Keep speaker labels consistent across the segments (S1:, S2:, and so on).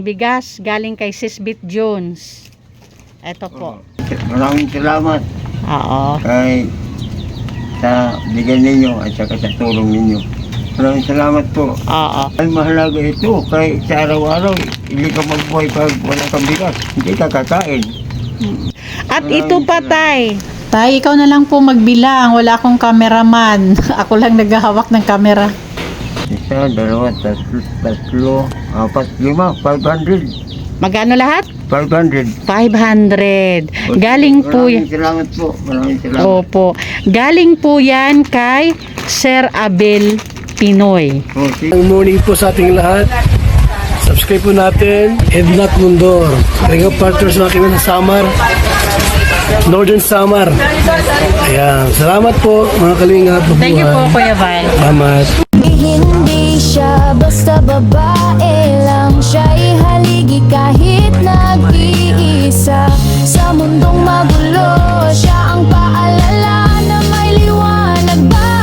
S1: Bigas galing kay Sisbit Jones. Ito po.
S2: Maraming salamat
S1: Oo.
S2: kay sa bigay ninyo at saka sa tulong ninyo. Maraming salamat po.
S1: Oo.
S2: Ay mahalaga ito kay sa araw-araw hindi ka magbuhay pag wala kang bigas. Hindi ka kakain.
S1: At ito pa, Tay. Tay, ikaw na lang po magbilang. Wala akong cameraman. Ako lang naghahawak ng camera.
S2: Isa, dalawa, tatlo, apat, lima, 500.
S1: Magkano lahat?
S2: 500.
S1: 500. Galing po
S2: Maraming salamat po. Maraming salamat.
S1: Opo. Galing po yan kay Sir Abel Pinoy.
S2: Oh, sige.
S3: Good morning po sa ating lahat. Subscribe po natin, Ednat Mundor. Ring of Partners na kami ng Samar, Northern Samar. Ayan, salamat po mga kalingap.
S1: Thank you po, Kuya Val.
S3: Salamat.
S4: Hindi siya basta babae lang, siya'y haligi kahit nag-iisa. Sa mundong magulo, siya ang paalala na may liwanag ba.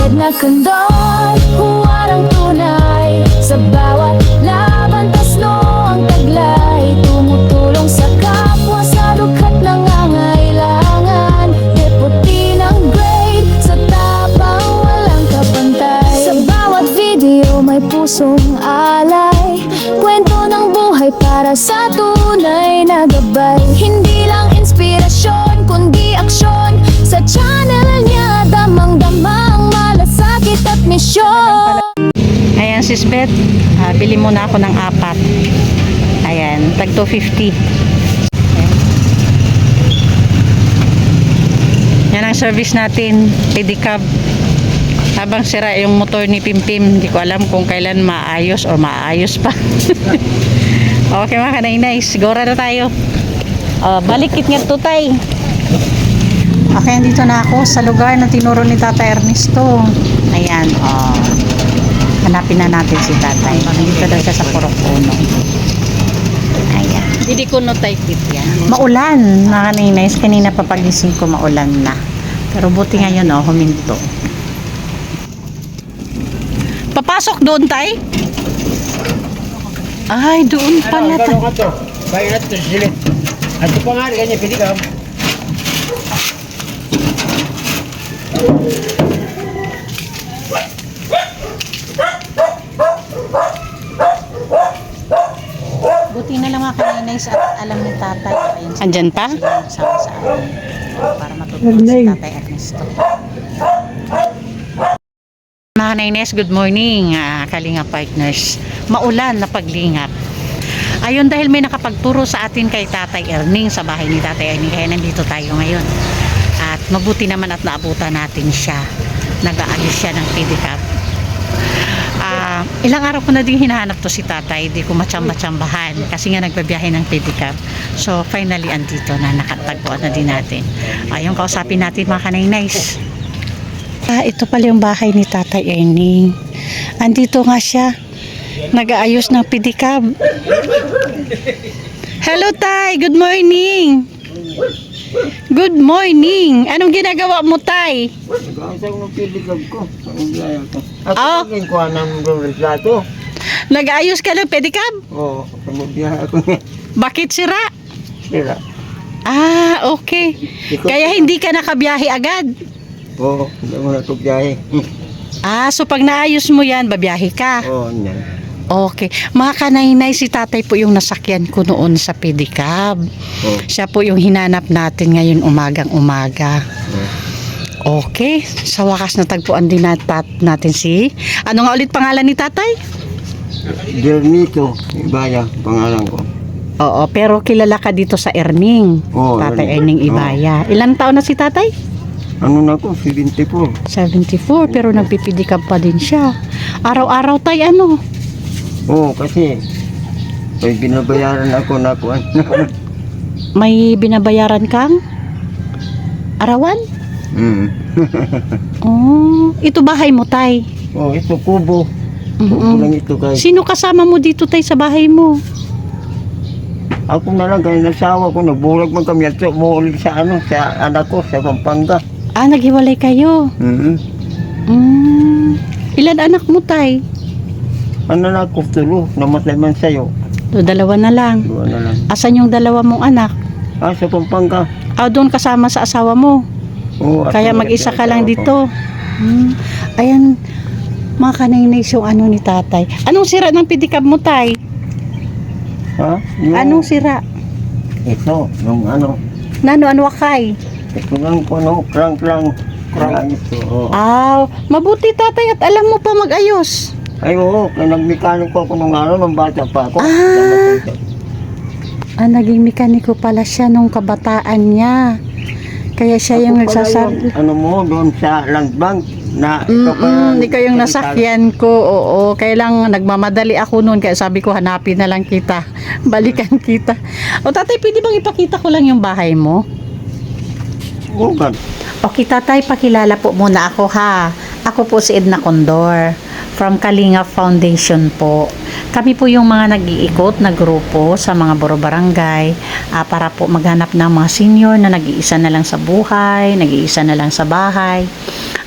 S4: Edna Condon, huwarang tunay. Sa bawat laban, tasno ang taglay. Tumutulong sa kapwa sa lukhat nangangailangan. Deputy ng grade, sa tapang walang kapantay. Sa bawat video may pusong alay. Kwento ng buhay para sa tunay na gabay. Hindi lang inspirasyon, kundi aksyon. Sa channel niya, damang-damang malasakit at misyon.
S1: Ayan, Sis Beth. Bili muna ako ng 4. Ayan, tag 250. Yan ang service natin, pedicab. Habang sira yung motor ni Pimpim, hindi ko alam kung kailan maayos o maayos pa. Okay mga kanainay, siguro na tayo. Balikit nga to, Tay. Okay, andito na ako sa lugar na tinuro ni Tata Ernesto. Ayan, hanapin na natin si Tatay. Nandito daw siya sa Purok Uno. Ayan. Hindi ko no type it yan. Maulan, mga kanainays. Kanina pa pagising ko maulan na. Pero buti ngayon, huminto. Papasok doon, Tay? Ay, doon pala.
S2: Bayad to sila. At pa nga ganyan pinikam.
S1: Buti na lang mga kanainays at alam ni Tatay. Andyan pa? Sama sa amin. Para matutulog si Tatay Ernesto. Mga kanainays, good morning. Kalingap partners. Maulan na paglingap. Ayun, dahil may nakapagturo sa atin kay Tatay Erning sa bahay ni Tatay Erning, kaya nandito tayo ngayon. At mabuti naman at naabutan natin siya. Nag-aalis siya ng pedicab. Ilang araw ko na din hinahanap to si Tatay, di ko matsamba-tsambahan kasi nga nagbabiyahe ng pedicab. So finally andito na, nakatagpuan na din natin. Yung kausapin natin mga kanainays. Ito pala yung bahay ni Tatay Erning. Andito nga siya, nag-aayos ng pedicab. Hello, Tay, good morning. Good morning. Anong ginagawa mo, Tay?
S2: Nag-aasang ng pilikab ko. Ang gaya ko.
S1: Oh.
S2: Ako naging kuha ng resultato.
S1: Nag-aayos ka ng pedicab?
S2: Oo, pamagbiyahe ako niya.
S1: Bakit sira?
S2: Sila.
S1: Okay. Kaya hindi ka nakabiyahe agad?
S2: Oo, hindi mo na ito biyahe.
S1: So pag naayos mo yan, babiyahe ka?
S2: Oo, yan.
S1: Okay. Mga kanainay, si Tatay po yung nasakyan ko noon sa pedicab.
S2: Oo.
S1: Siya po yung hinanap natin ngayon umagang-umaga. Okay. Sa wakas natagpuan din natin si... Ano nga ulit pangalan ni Tatay?
S2: Dernito, Ibaya, pangalan ko.
S1: Oo, pero kilala ka dito sa Erning.
S2: Oo,
S1: Tatay
S2: Erning.
S1: Erning Ibaya. Ilang taon na si Tatay?
S2: Ano na ako, 74.
S1: 74, pero nagpipidikab pa din siya. Araw-araw, Tay, ano?
S2: Oo, kasi may binabayaran ako na kuwan.
S1: May binabayaran kang arawan? Ito bahay mo, Tay.
S2: Oh, ito kubo. Kubo lang ito guys.
S1: Sino kasama mo dito, Tay, sa bahay mo?
S2: Ako na lang, kaya nasawa ko, nagbulag man kami at umuulit sa sa anak ko, sa Pampanga.
S1: Naghiwalay kayo. Ilan anak mo, Tay?
S2: Ano na ako, tulo, namatay man sa'yo.
S1: So, dalawa na lang.
S2: Dua na lang.
S1: Asan yung dalawa mong anak?
S2: Sa Pampanga.
S1: Doon kasama sa asawa mo.
S2: Oo,
S1: Kaya
S2: at
S1: mag-isa ka
S2: asawa
S1: lang
S2: ko.
S1: dito. Ayan, mga kanaynays yung ano ni tatay. Anong sira ng pedicab mo, tay?
S2: Ha? Yung,
S1: Anong sira?
S2: Ito, yung ano.
S1: Ano wakay?
S2: Ito lang po, no? Crank lang. Crank. Ito, oo.
S1: Mabuti tatay at alam mo pa mag-ayos.
S2: Ay, oo. Kaya nagmekaniko ako nung ano, nung bata pa ako.
S1: Naging mekaniko pala siya nung kabataan niya. Kaya siya yung
S2: Ako pala
S1: nagsasabi.
S2: yung, ano mo, doon sa land bank na ikaw pa yung-
S1: Ikaw yung nasakyan ko, oo. Kaya lang nagmamadali ako noon, kaya sabi ko hanapin na lang kita. Balikan kita. O tatay, pwede bang ipakita ko lang yung bahay mo?
S2: Oo, God.
S1: Okay tatay, pakilala po muna ako ha. Ako po si Edna Condor from Kalinga Foundation po. Kami po yung mga nag-iikot na grupo sa mga boro-barangay para po maghanap ng mga senior na nag-iisa na lang sa buhay, nag-iisa na lang sa bahay.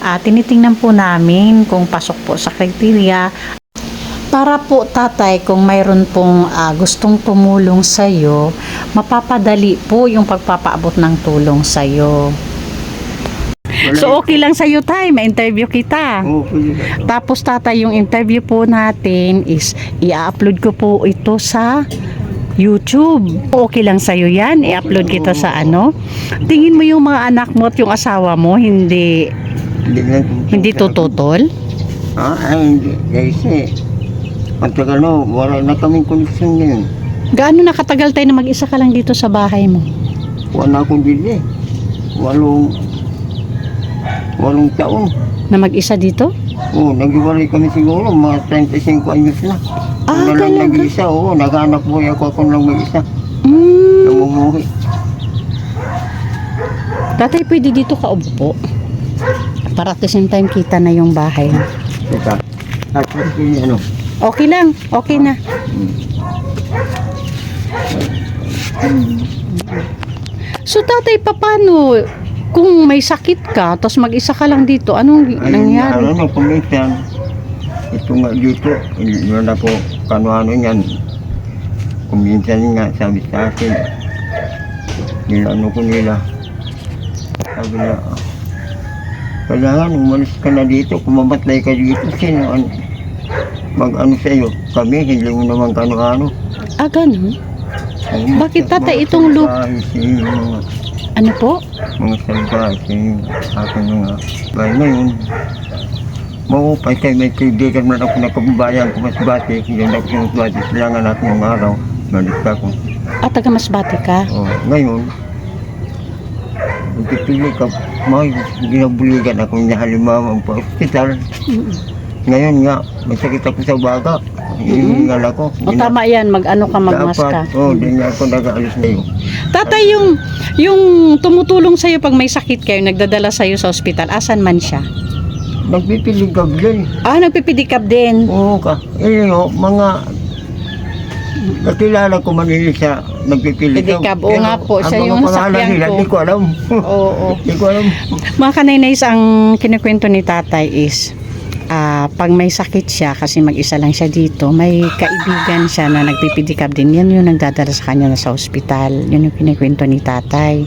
S1: Tinitingnan po namin kung pasok po sa kriteria para po tatay kung mayroon pong gustong tumulong sa iyo, mapapadali po yung pagpapaabot ng tulong sa iyo. So okay lang sa iyo tay, ma-interview kita.
S2: Oo, pwede ba?
S1: Tapos tatay, yung interview po natin is i-upload ko po ito sa YouTube. Okay lang sa iyo yan, i-upload kita sa ano. Tingin mo yung mga anak mo at yung asawa mo hindi tututol?
S2: Ay, hindi. Kasi, ang tagal no, wala na kaming koneksyon ngayon.
S1: Gaano nakatagal tayo na mag-isa ka lang dito sa bahay mo?
S2: Wala akong bili. Walong taon.
S1: Na mag-isa dito?
S2: Oo, nag-iwalay kami siguro, mga 35 anyos na. Ako na lang
S1: Talaga?
S2: nag-iisa, oo, nag-anak buhay ako lang mag-isa. Namumuhi.
S1: Tatay, pwede dito ka upo para at the same time kita na yung bahay.
S2: Teka, at ano,
S1: Okay lang, okay na. So tatay, paano kung may sakit ka, tapos mag-isa ka lang dito, anong nangyari?
S2: Ano, kuminsan, ito nga dito, hindi na po, kano-ano yan. Kuminsan nga, sabi sa akin, nilano ko nila. Sabi na, kailangan umalis ka na dito, kumamatay ka dito, sino, mag-ano sa'yo, kami, hindi mo naman kano-ano.
S1: Ganun? Bakit tatay itong loop?
S2: Mga
S1: Ano po?
S2: salbahe, yung aking mga bahay ngayon. Maupay kayo, may kaibigan man ako na kababayan ko mas bati, yun ako sa mas bati, silangan natin ng araw, balik ako.
S1: Taga Masbate ka?
S2: Ngayon, magpipili ka, may ginabuligan akong nahalimawang pa hospital. Ngayon nga, may sakit ako sa baga, hihingal ako.
S1: Tama yan, mag-ano ka, magmas ka.
S2: Di nga ako nag-aalis na yun.
S1: Tatay, yung tumutulong sa'yo pag may sakit kayo, nagdadala sa'yo sa ospital, asan man siya?
S2: Nagpipiligab din.
S1: Nagpipidikap din.
S2: Oo ka. Mga kakilala ko manili sa nagpipiligab.
S1: Pidikab, oo nga po, siya yung nasakyan ko.
S2: Hindi ko alam.
S1: Oo.
S2: Hindi ko alam.
S1: Mga kanaynays, ang kinikwento ni tatay is, pag may sakit siya, kasi mag-isa lang siya dito, may kaibigan siya na nagpipidikab din. Yan yung nagdadala sa kanya na sa ospital. Yun yung kinikwento ni tatay.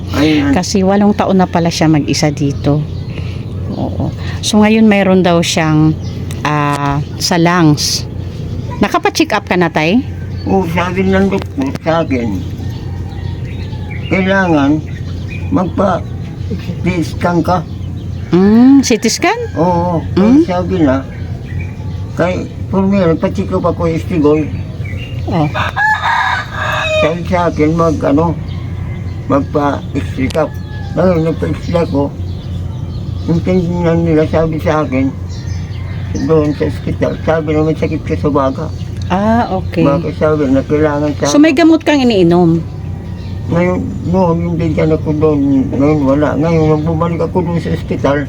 S1: Kasi 8 taon na pala siya mag-isa dito. Oo. So ngayon mayroon daw siyang sa lungs. Nakapa-check up ka na, tay?
S2: Oo, sabi ng doktor sa akin, kailangan magpa-scan ka.
S1: CT scan?
S2: Oo, sabi na, kay Purmero, pa-check up ako Estigol. Sabi sa akin, magpa-check up. Ngayon, nagpa-check ko, yung tingnan nila, sabi sa akin, doon sa hospital, sabi na may sakit ka sa baga.
S1: Okay.
S2: Bakit sabi na kailangan sa...
S1: So may gamot kang iniinom?
S2: Ngayon, noon, yung bigyan ako doon, ngayon wala. Ngayon, nung bumalik ako doon sa ospital,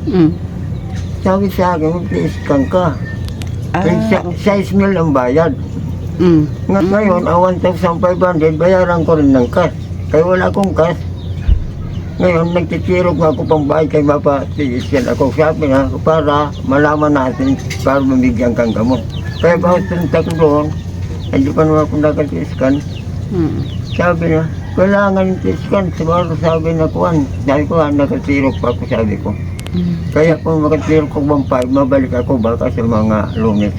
S2: sabi sa akin, mag-scan ka. Size mil ang bayad. Ngayon, 1,500, bayaran ko rin ng cash. Kaya wala akong cash. Ngayon, nagtitirog nga ako pang bahay kay mapatiisyan ako. Sabi na, para malaman natin, para mabigyan kang gamot. Kaya bawat punta ko doon, hindi pa naman ako nag-scan. Sabi na, kailangan yung scan. Siguro sabi na kuwan. Sabi ko, nakatirok pa ako, sabi ko. Kaya kung makatirok ko 1.5, mabalik ako baka sa mga Lunes.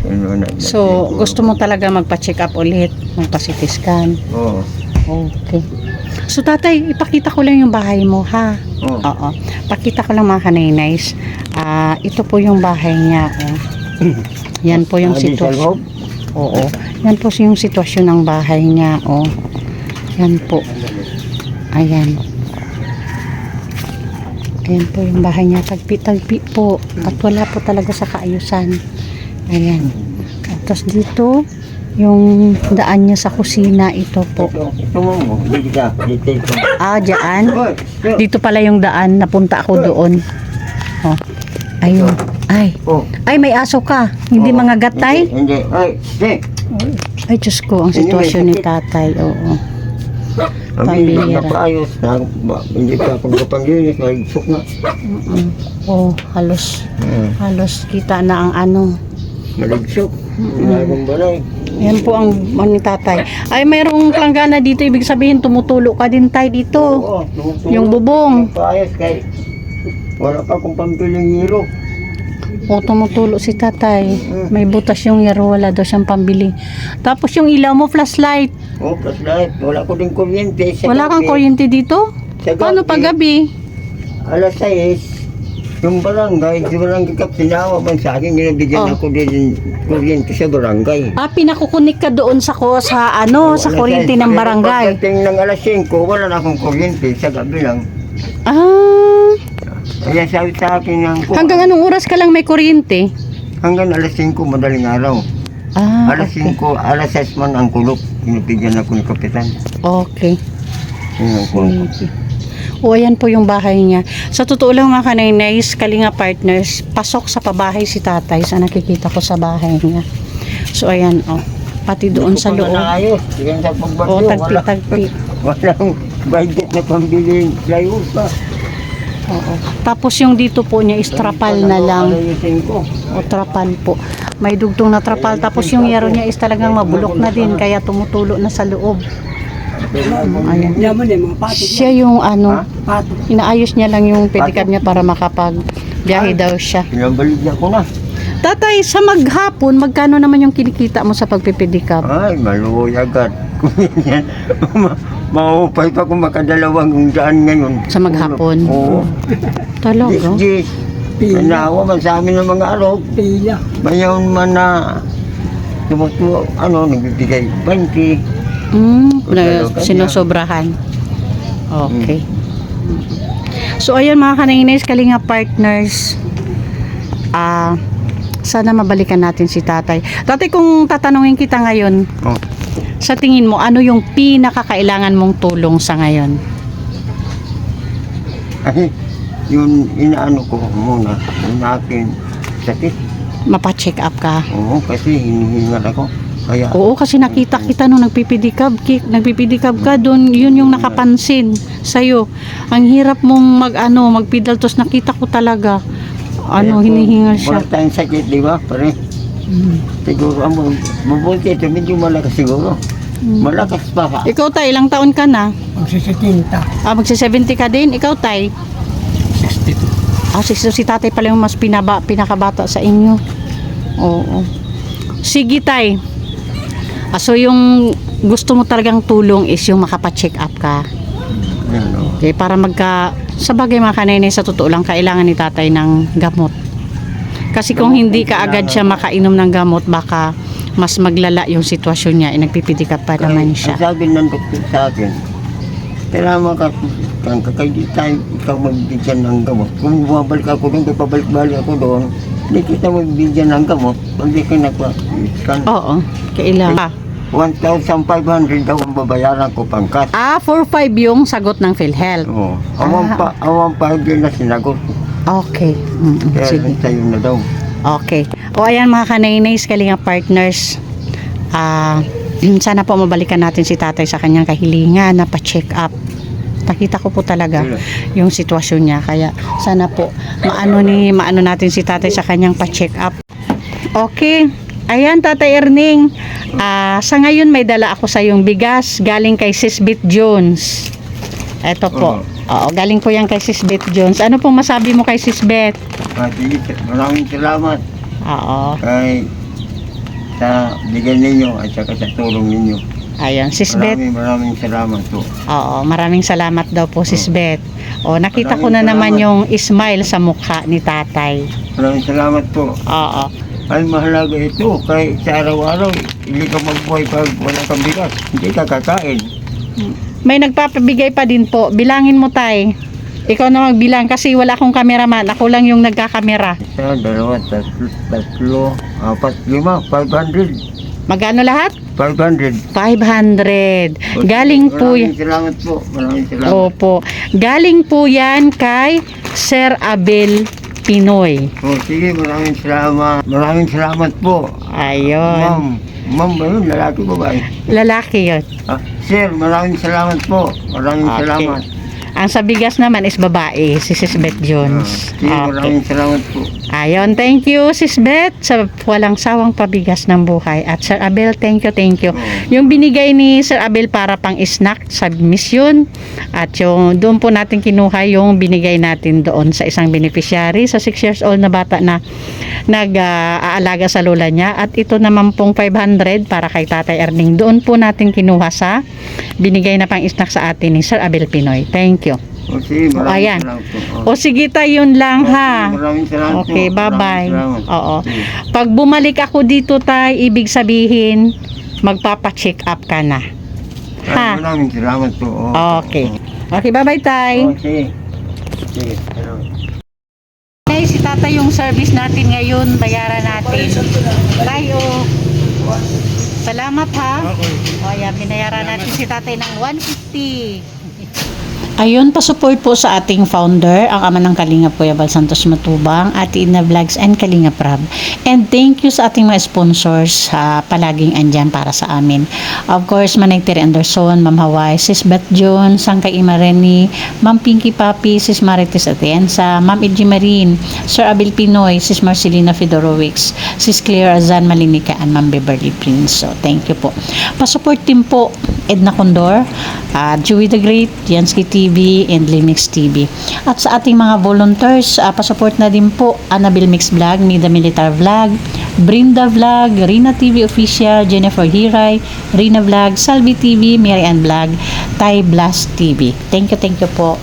S1: So, gusto mo talaga magpa-check up ulit, magpa-CT scan.
S2: Oo.
S1: Okay. So, tatay, ipakita ko lang yung bahay mo, ha?
S2: Oo.
S1: Oo. Pakita ko lang mga kaninays. Ito po yung bahay niya, oh. Yan po yung
S2: Sa
S1: sitwasyon.
S2: loob?
S1: Oo. Yan po yung sitwasyon ng bahay niya, oh. Yan po. Ayan. Ayan po yung bahay niya. Tagpi-tagpi po. At wala po talaga sa kaayusan. Ayan. At tapos dito, yung daan niya sa kusina, ito po.
S2: Ito mo, dito ka. Dito ito.
S1: Dyan.
S2: Hoy,
S1: Dito pala yung daan. Napunta ako doon. Oh. Ayun. Ay.
S2: Oh.
S1: Ay, may aso ka. Hindi
S2: Oo.
S1: mga gatay.
S2: Hindi. Ay, hindi.
S1: Ay, Diyos ko. Ang sitwasyon ni tatay. Oo.
S2: Kami
S1: Pambihira.
S2: napaayos na, hindi pa ako nakapanglinis, nag-isok na.
S1: Oh, halos. Halos kita na ang ano.
S2: Naligsok. Nagong balay.
S1: Yan po ang ni tatay. Ay, mayroong planggana dito. Ibig sabihin, tumutulo ka din tayo dito.
S2: Oo, tumutulong.
S1: Yung bubong.
S2: Napaayos kay wala pa akong pampiling hero.
S1: O, tumutulo si tatay. May butas yung yero. Wala daw siyang pambili. Tapos yung ilaw mo, flashlight.
S2: Oh, plus lahat. Wala ko din kuryente. Sa
S1: Wala kang
S2: gabi.
S1: kuryente dito?
S2: Sa
S1: Paano pag gabi?
S2: Alas 6, yung barangay, si barangay kap, sinawa man sa akin,
S1: Oh.
S2: ginabigyan ako din kuryente sa barangay.
S1: Pinakukunik ka doon sa ano, sa
S2: Alas
S1: kuryente
S2: 6.
S1: ng
S2: Pero
S1: barangay.
S2: Pagdating ng alas 5, wala na akong kuryente, sa gabi lang. Kaya sabi sa akin ng
S1: Hanggang anong oras ka lang may kuryente?
S2: hanggang alas 5 madaling araw. Alas
S1: Okay.
S2: 5, alas 6 man ang kulok. Pinipigyan ako ni Kapitan.
S1: Okay.
S2: Yun ang kulok.
S1: O, ayan po yung bahay niya. Sa totoo lang mga kaninays, Kalinga partners, pasok sa pabahay si tatay sa nakikita ko sa bahay niya. So, ayan, oh. Pati doon sa loob.
S2: Naayos. Yan sa pagbagyo.
S1: O, tagpi-tagpi.
S2: Walang budget na pambiling plywood pa.
S1: Oo. Tapos yung dito po niya is trapal na lang.
S2: Ayusin ko.
S1: O, trapal po. May dugtong na trapal. Tapos yung yero niya is talagang mabulok na din. Kaya tumutulo na sa loob. Ayan. Siya yung ano, inaayos niya lang yung pedicab niya para makapag-biyahe daw siya.
S2: Pinabalik niya ko na.
S1: Tatay, sa maghapon, magkano naman yung kinikita mo sa pagpipedicab?
S2: Ay, maluoy agad. Maupay pa kung makadalawang daan ngayon.
S1: Sa maghapon?
S2: Oo.
S1: Talaga?
S2: Gis. Pinawa man sa amin ng mga arog. Pila. Mayaon man na tumutuwa, nagbibigay 20.
S1: Sinusobrahan. Okay. So, ayan mga kaninays, Kalinga partners. Sana mabalikan natin si tatay. Tatay, kung tatanungin kita ngayon,
S2: Oh.
S1: sa tingin mo, ano yung pinakakailangan mong tulong sa ngayon?
S2: Ay, yun inaano ko muna. Yung akin sakit.
S1: Mapa-check up ka?
S2: Oo, kasi hinihingal ako. Kaya,
S1: Oo, kasi nakita kita nung nagpipidikab ka doon, yun yung nakapansin sa'yo. Ang hirap mong magpidal, tos nakita ko talaga, hinihingal siya.
S2: Wala tayong sakit, di ba? Pare, siguro, mabuti ito, medyo malakas siguro. Malakas pa ka.
S1: Ikaw tay, ilang taon ka na?
S3: Magsisetinta.
S1: Magsi-70 ka din? Ikaw tay?
S3: 62.
S1: Si tatay pala yung mas pinakabata sa inyo. Oo. Sige tay. So yung gusto mo talagang tulong is yung makapa-check up ka.
S2: Yan, o.
S1: Okay, para sa bagay mga kanene, sa totoo lang, kailangan ni tatay ng gamot. Kasi kung hindi ka agad siya makainom ng gamot, baka mas maglala yung sitwasyon niya, nagpipidikap pa naman siya.
S2: Ang sabi ng doktor sa akin, kailangan ikaw magbigyan ng gamot. Kung bumabalik ako doon, pabalik-balik ako doon, hindi kita magbigyan ng gamot. Pag di ka nagpa-scan.
S1: Oo, kailangan.
S2: 1,500 daw ang babayaran ko pangkat.
S1: 4-5 yung sagot ng PhilHealth.
S2: Oo. Awang pa din na sinagot.
S1: Okay.
S2: Kaya
S1: Sige.
S2: sa'yo na daw.
S1: Okay. O ayan mga kanaynays, Kalinga partners. Sana po mabalikan natin si tatay sa kanyang kahilingan na pa-check up. Nakita ko po talaga yung sitwasyon niya. Kaya sana po maano natin si tatay sa kanyang pa-check up. Okay. Ayan, Tatay Erning. Sa ngayon may dala ako sa yung bigas galing kay Sisbit Jones. Ito po. Oo, galing po yan kay Sisbit Jones. Ano pong masabi mo kay Sisbet?
S2: Sige, maraming salamat
S1: Oo.
S2: kay sa bigay ninyo at saka sa tulong ninyo.
S1: Ayun, Sisbet.
S2: Maraming salamat po.
S1: Oo, maraming salamat daw po, Sisbet. O, nakita ko na
S2: Maraming
S1: naman
S2: salamat.
S1: yung smile sa mukha ni Tatay.
S2: Maraming salamat po.
S1: Oo.
S2: Ay, mahalaga ito. Kaya sa araw-araw, hindi ka magbuhay pag wala kang bigas. Hindi ka kakain.
S1: May nagpapabigay pa din po. Bilangin mo, Tay. Ikaw na magbilang kasi wala akong kameraman. Ako lang yung nagkakamera.
S2: Isa, dalawa, tatlo, apat, lima, 500.
S1: Magkano lahat?
S2: 500.
S1: 500. Galing po yan.
S2: Maraming salamat po. Maraming salamat.
S1: Opo. Galing po yan kay Sir Abel Pinoy.
S2: Sige, maraming salamat. Maraming salamat po.
S1: Ayun.
S2: Ma'am ba yun? Lalaki ba ba?
S1: Lalaki yun.
S2: Sir, maraming salamat po. Maraming
S1: Okay.
S2: salamat.
S1: Ang sa bigas naman is babae, si Sisbet Jones.
S2: Sige, maraming salamat po.
S1: Ayun, thank you Sisbet sa walang sawang pabigas ng buhay. At Sir Abel, thank you, thank you. Yung binigay ni Sir Abel para pang snack sa mission at yung doon po natin kinuha yung binigay natin doon sa isang beneficiary sa 6 years old na bata na nag-aalaga sa lola niya. At ito naman pong 500 para kay Tatay Erning. Doon po natin kinuha sa binigay na pang snack sa atin ni Sir Abel Pinoy. Thank you.
S2: Sige, maraming
S1: Ayan.
S2: salamat po.
S1: O sige tayo, yun lang ha.
S2: Maraming salamat po.
S1: Okay, bye-bye.
S2: Maraming salamat.
S1: Oo.
S2: Sige.
S1: Pag bumalik ako dito tay, ibig sabihin magpapa-check up ka na. Ha?
S2: Maraming salamat po.
S1: Okay. Okay, bye-bye tay.
S2: Sige. Sige, salamat.
S1: Okay, si tata yung service natin ngayon, bayaran natin. Tayo. Salamat ha. O yan, binayaran natin si tatay ng 150. Ayun, pasupport po sa ating founder, ang ama ng Kalingap Kuya Bal Santos Matubang, Ate Ina Vlogs and Kalingap Rab. And thank you sa ating mga sponsors sa palaging andyan para sa amin. Of course, Manay Terry Anderson, Ma'am Hawaii, Sis Beth John, Sangkay Imareni, Ma'am Pinky Papi, Sis Marites Atienza, Ma'am Edgy Marin, Sir Abel Pinoy, Sis Marcelina Fedorovics, Sis Claire Azan Malinika, and Ma'am Beverly Prince. So, thank you po. Pasupport din po, Edna Condor, Joey the Great, Jansky TV, and Limix TV. At sa ating mga volunteers, pasupport na din po Annabel Mix Vlog, Mida Militar Vlog, Brinda Vlog, Rina TV Official, Jennifer Hiray, Rina Vlog, Salvi TV, Mary Ann Vlog, Thai Blast TV. Thank you po.